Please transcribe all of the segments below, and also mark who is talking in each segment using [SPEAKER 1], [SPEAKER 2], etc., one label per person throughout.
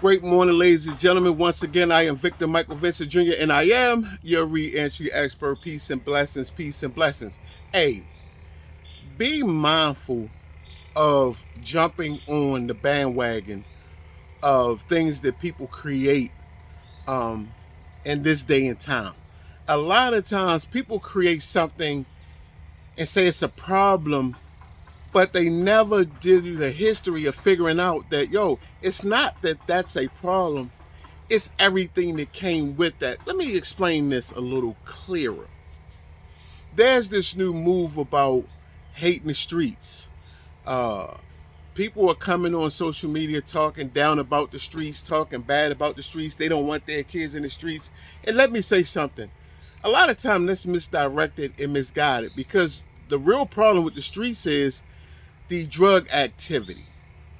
[SPEAKER 1] Great morning, ladies and gentlemen. Once again, I am Victor Michael Vincent Jr., and I am your re-entry expert. Peace and blessings, peace and blessings. Hey, be mindful of jumping on the bandwagon of things that people create um, in this day and time. A lot of times, people create something and say it's a problem, but they never did the history of figuring out that, it's not that that's a problem. It's everything that came with that. Let me explain this a little clearer. There's this new move about hating the streets. People are coming on social media talking down about the streets, talking bad about the streets. They don't want their kids in the streets. And let me say something. A lot of times that's misdirected and misguided, because the real problem with the streets is the drug activity,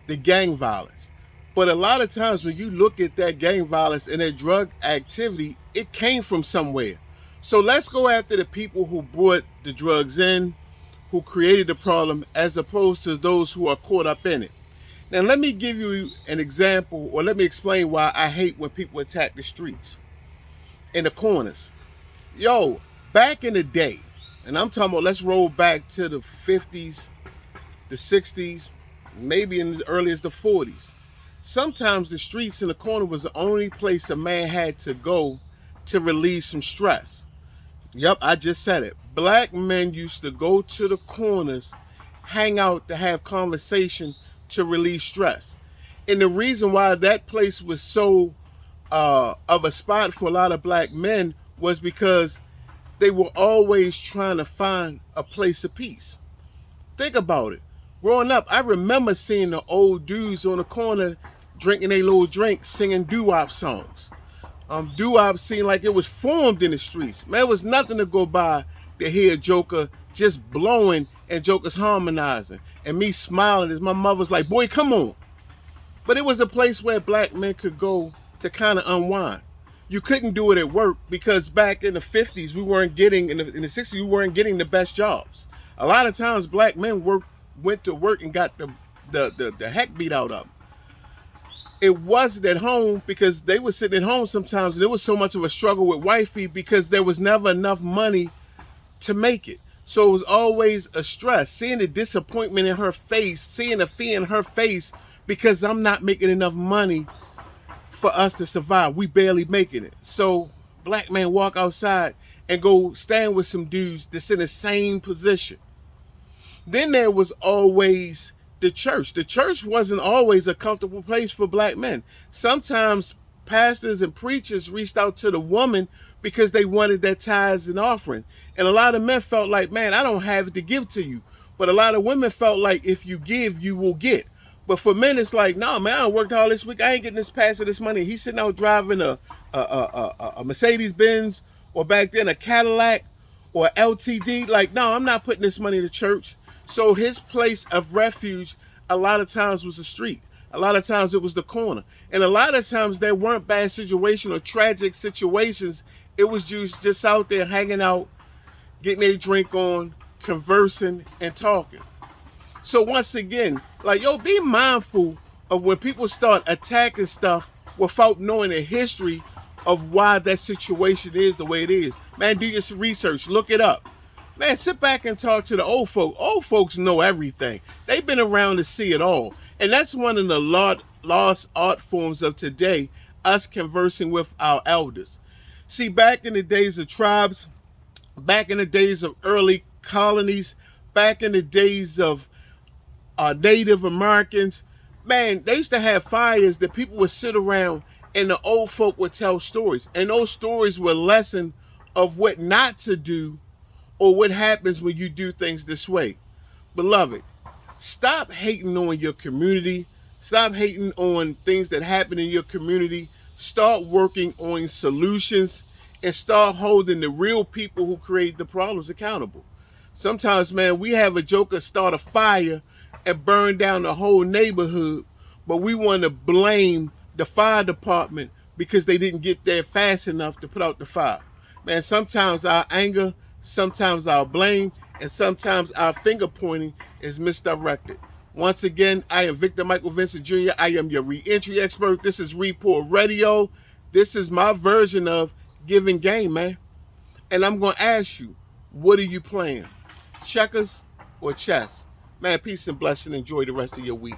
[SPEAKER 1] the gang violence. But a lot of times when you look at that gang violence and that drug activity, it came from somewhere. So let's go after the people who brought the drugs in, who created the problem, as opposed to those who are caught up in it. Now let me give you an example, or let me explain why I hate when people attack the streets and the corners. Back in the day, and I'm talking about, let's roll back to the 50s, the 60s, maybe as early as the 40s. Sometimes the streets in the corner was the only place a man had to go to release some stress. Yep, I just said it. Black men used to go to the corners, hang out, to have conversation, to release stress. And the reason why that place was so of a spot for a lot of black men was because they were always trying to find a place of peace. Think about it. Growing up, I remember seeing the old dudes on the corner drinking a little drink, singing doo-wop songs. Doo-wop seemed like it was formed in the streets. Man, it was nothing to go by to hear Joker just blowing and Joker's harmonizing, and me smiling as my mother's like, boy, come on. But it was a place where black men could go to kind of unwind. You couldn't do it at work, because back in the 50s, we weren't getting, in the 60s, we weren't getting the best jobs. A lot of times black men went to work and got the heck beat out of them. It wasn't at home, because they were sitting at home sometimes, and it was so much of a struggle with wifey because there was never enough money to make it. So it was always a stress, seeing the disappointment in her face, seeing the fear in her face, because I'm not making enough money for us to survive. We barely making it. So black men walk outside and go stand with some dudes that's in the same position. Then there was always the church. The church wasn't always a comfortable place for black men. Sometimes pastors and preachers reached out to the woman because they wanted their tithes and offering. And a lot of men felt like, man, I don't have it to give to you. But a lot of women felt like, if you give, you will get. But for men, it's like, no, man, I worked all this week. I ain't getting this pastor this money. He's sitting out driving a Mercedes Benz, or back then a Cadillac or LTD. Like, no, I'm not putting this money to church. So his place of refuge a lot of times was the street. A lot of times it was the corner. And a lot of times there weren't bad situations or tragic situations. It was just out there hanging out, getting a drink on, conversing and talking. So once again, be mindful of when people start attacking stuff without knowing the history of why that situation is the way it is. Man, do your research, look it up. Man, sit back and talk to the old folk. Old folks know everything. They've been around to see it all. And that's one of the lost art forms of today, us conversing with our elders. See, back in the days of tribes, back in the days of early colonies, back in the days of Native Americans, man, they used to have fires that people would sit around and the old folk would tell stories. And those stories were a lesson of what not to do, or what happens when you do things this way. Beloved, stop hating on your community. Stop hating on things that happen in your community. Start working on solutions, and start holding the real people who create the problems accountable. Sometimes, man, we have a joker start a fire and burn down the whole neighborhood, but we want to blame the fire department because they didn't get there fast enough to put out the fire. Man, sometimes our anger, sometimes our blame, and sometimes our finger pointing is misdirected. Once again, I am Victor Michael Vincent Jr. I am your re-entry expert. This is Report Radio. This is my version of giving game, man. And I'm going to ask you, what are you playing? Checkers or chess? Man, peace and blessing. Enjoy the rest of your week.